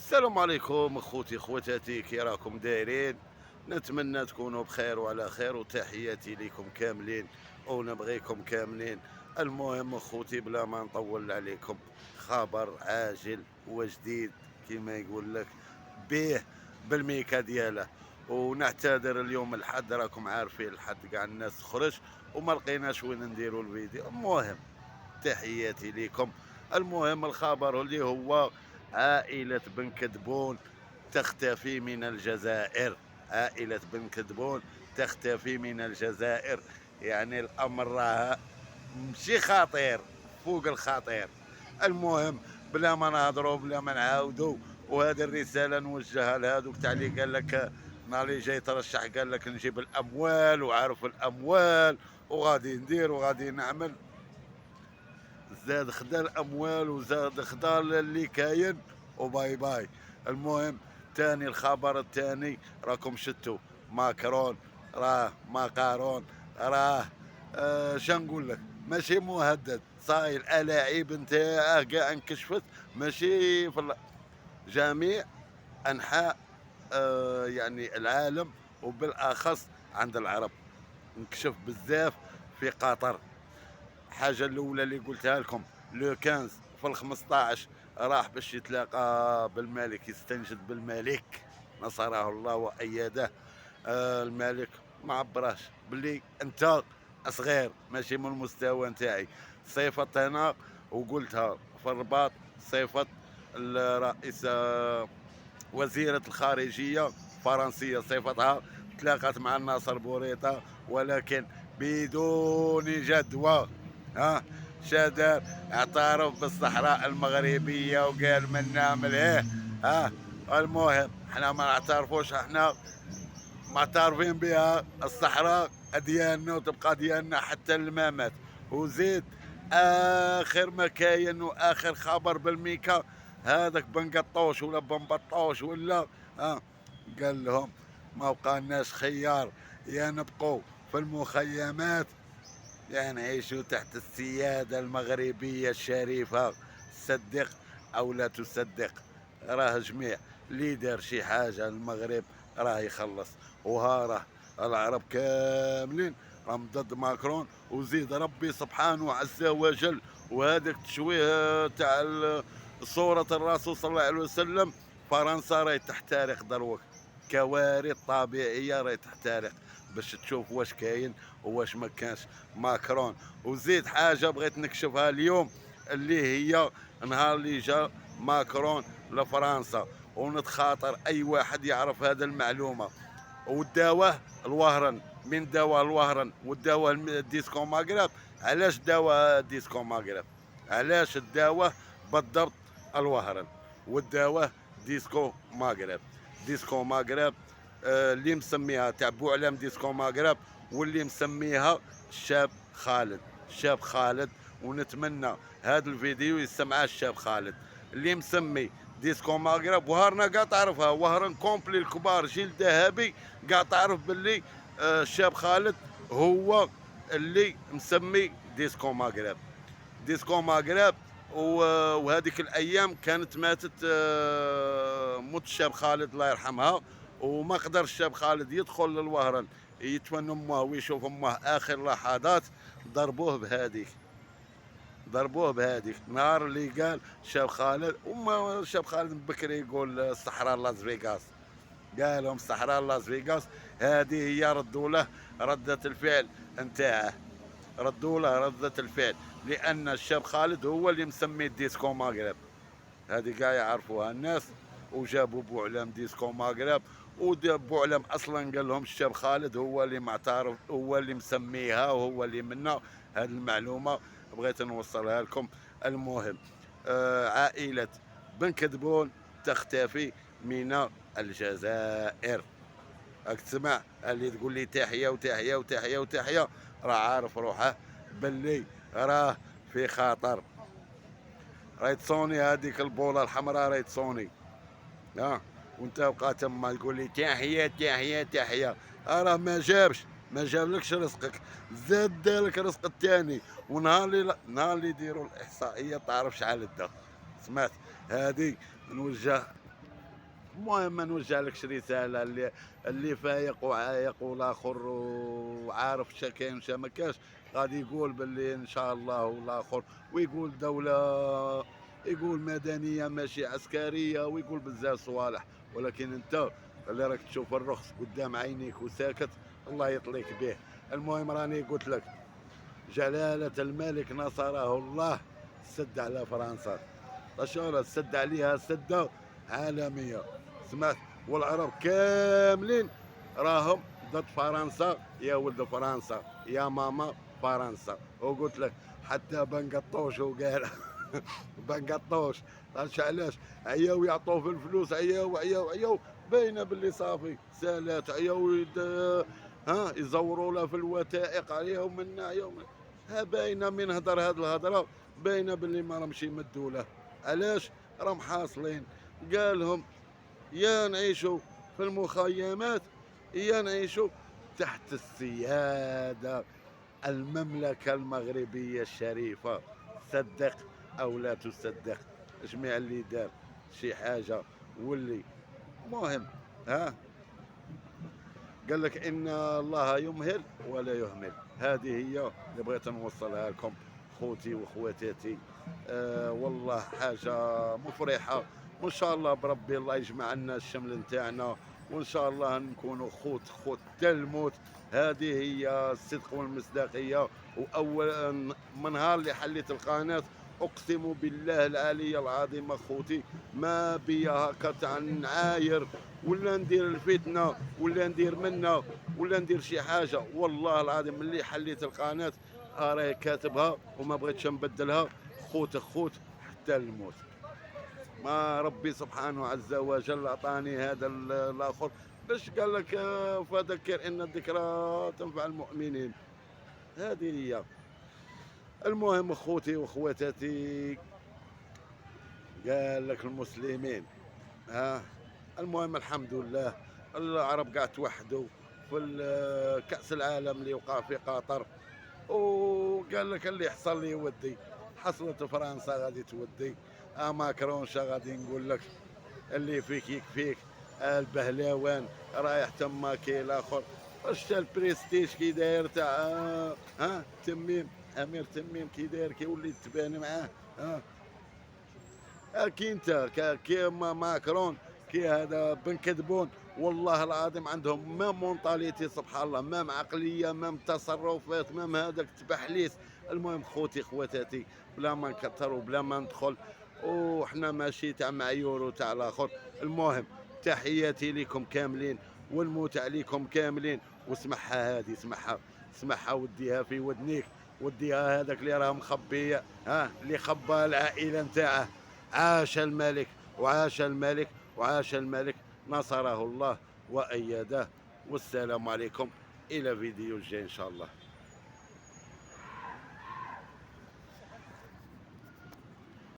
السلام عليكم اخوتي خواتاتي، كي راكم دايرين؟ نتمنى تكونوا بخير وعلى خير، وتحياتي لكم كاملين ونبغيكم كاملين. المهم اخوتي، بلا ما نطول عليكم، خبر عاجل وجديد كما يقول لك به بالميكا دياله. ونعتذر اليوم الحد، راكم عارفين الحد كاع الناس تخرج وما لقيناش وين نديروا الفيديو. المهم تحياتي لكم. المهم الخبر اللي هو عائلة بن كدبون تختفي من الجزائر. عائلة بن كدبون تختفي من الجزائر. يعني الأمر راه ماشي خطير، فوق الخطير. المهم بلا ما نهضروا بلا ما نعاودوا، وهذه الرسالة نوجهها لهذوك تاع اللي قال لك نهار جاي ترشح قال لك نجيب الأموال وعارف الأموال وغادي ندير وغادي نعمل. زاد خدا الاموال وزاد خدا اللي كاين وباي باي. المهم تاني الخبر الثاني، راكم شتوا ماكرون، راه ماكارون، راه شنقول لك، ماشي مهدد، صاي الالاعيب نتاعه كاع انكشفت، ماشي في جميع انحاء يعني العالم، وبالاخص عند العرب انكشف بزاف في قطر. الحاجة الأولى اللي قلتها لكم، لو 15 في ال15 راح باش يتلاقى بالملك، يستنجد بالملك، نصره الله وأيده. الملك ما عبراش باللي أنت صغير ماشي من المستوى نتاعي. صيفط هنا وقلتها في الرباط، صيفط الرئيس وزيرة الخارجية فرنسية، صفتها تلاقت مع الناصر بوريطة ولكن بدون جدوى. ها شادر اعترف بالصحراء المغربية وقال منا مليه. ها المهم احنا ما نعترفوش، احنا معترفين بها الصحراء ديالنا وتبقى ديالنا حتى الممات. وزيد اخر ما كاين واخر خبر بالميكا، هذاك بن قطوش ولا بن بطوش ولا قال لهم ما بقالناش خيار، يا نبقوا في المخيمات يا نعيشوا تحت السيادة المغربية الشريفة. صدق أو لا تصدق، راه جميع اللي دار شي حاجة المغرب راه يخلص. وها راه العرب كاملين راهم ضد ماكرون، وزيد ربي سبحانه عز وجل وهذاك التشويه تاع صورة الرسول صلى الله عليه وسلم. فرنسا راهي تحترق دروك، كوارث طبيعية راهي تحترق، باش تشوف واش كاين وواش ما كانش ماكرون. وزيد حاجة بغيت نكشفها اليوم، اللي هي نهار اللي جا ماكرون لفرنسا، ونتخاطر اي واحد يعرف هذا المعلومة، وداوه الوهرن. من داوه الوهرن وداوه الديسكو ماغرب. علاش داوه ديسكو ماغرب؟ علاش داوه بالضبط الوهرن وداوه ديسكو ماغرب؟ ديسكو ماغرب اللي مسميها تاع بوعلام ديسكو ماغرب، واللي مسميها الشاب خالد، الشاب خالد. ونتمنى هذا الفيديو يسمعه الشاب خالد اللي مسمي ديسكو ماغرب. وهرنا كاع تعرفها، وهران كومبلي الكبار جيل ذهبي كاع تعرف باللي الشاب خالد هو اللي مسمي ديسكو ماغرب. ديسكو ماغرب وهذيك الايام كانت ماتت موت الشاب خالد الله يرحمها، وما قدر الشاب خالد يدخل للوهران يتفن امه ويشوف امه اخر لحظات. ضربوه بهذيك، ضربوه بهذيك نهار اللي قال شاب خالد. وما شاب خالد من بكري يقول صحراء لاس فيغاس، قالهم صحراء لاس فيغاس. هذه هي ردوا له ردة الفعل نتاعه، ردوا له ردة الفعل، لأن الشاب خالد هو اللي مسمي الديسكو ماغرب. هذه كاع يعرفوها الناس. وجابوا بوعلام ديسكو ماغرب، وبوعلام اصلا قال لهم الشاب خالد هو اللي معترف، هو اللي مسميها وهو اللي منا. هذه المعلومه بغيت نوصلها لكم. المهم عائله بن كدبون تختفي من الجزائر. راك تسمع اللي تقول لي تحيه وتحيه وتحيه وتحيه، راه عارف روحه باللي راه في خطر. راهي تصوني هذيك البوله الحمراء، راهي تصوني. وانت بقى تما تقول لي تحيه تحيه تحيه. راه ما جابش، ما جابلكش رزقك، زاد دالك رزق الثاني. ونهار اللي نهار يديروا الاحصائيه تعرف شحال دا. سمعت؟ هذه نوجه المهم نوجه لكش رساله، اللي فايق وعايق والاخر وعارف شا كاين وشا ما كاش، غادي يقول باللي ان شاء الله والاخر، ويقول دوله، يقول مدنيه ماشي عسكريه، ويقول بزاف صوالح. ولكن انت اللي راك تشوف الرخص قدام عينيك وساكت، الله يطليك به. المهم راني قلت لك، جلالة الملك نصره الله سد على فرنسا، الشهرة سد عليها سدة عالمية، سمعت؟ والعرب كاملين راهم ضد فرنسا، يا ولد فرنسا يا ماما فرنسا. وقلت لك حتى بنقطوش وقال بنقطوش، علاش؟ عياو يعطوه في الفلوس، عياو باينه باللي صافي سالات، ها يزوروا له في الوثائق عليهم من ناحيه ها باينه من هضر هاد الهضره، باينه باللي ما راهمش يمدوا له. علاش؟ راهم حاصلين. قال لهم يا نعيشوا في المخيمات، يا نعيشوا تحت السيادة المملكة المغربية الشريفة. صدق أو لا تصدق، جميع اللي دار شي حاجة واللي مهم، ها، قال لك إن الله يمهل ولا يهمل. هذه هي اللي بغيت نوصلها لكم خوتي وخواتاتي. والله حاجة مفرحة، وإن شاء الله بربي الله يجمع لنا الشمل نتاعنا، وإن شاء الله نكونوا خوت حتى الموت. هذه هي الصدق والمصداقية. وأول من نهار اللي حليت القناة، أقسم بالله العلي العظيم أخوتي ما بيا هكا تاع نعاير ولا ندير الفتنة ولا ندير منا ولا ندير شي حاجة. والله العظيم ملي حليت القناة راهي كاتبها وما بغيتش نبدلها، خوت حتى الموت. ما ربي سبحانه عز وجل عطاني هذا الاخر باش قال لك فذكر ان الذكرى تنفع المؤمنين. هذه هي. المهم اخوتي واخواتاتي، قال لك المسلمين، ها، المهم الحمد لله العرب قاعد توحدوا في كأس العالم اللي وقع في قطر. وقال لك اللي حصل لي يودي، حصلت فرنسا غادي تودي. ماكرون شا غادي نقول لك، اللي فيك يكفيك. البهلاوان رايح تما كي الاخر. شتا البريستيج كي داير تاع ها تميم، امير تميم كي داير كي وليت تبان معاه. ها كي انت كي ماكرون كي هذا بن كذبون. والله العظيم عندهم ما مونطاليتي سبحان الله، ما عقليه، ما تصرفات، ما هذاك تبحليس. المهم خوتي خواتاتي، بلا ما نكثر وبلا ما ندخل، وحنا ماشي تاع معيور وتاع الاخر. المهم تحياتي لكم كاملين، والموت عليكم كاملين. واسمعها هذه، اسمعها وديها في ودنيك، وديها هذاك اللي راه مخبي، ها، اللي خبى العائله نتاعه. عاش الملك وعاش الملك وعاش الملك، نصره الله وأيده. والسلام عليكم، إلى فيديو جاي إن شاء الله.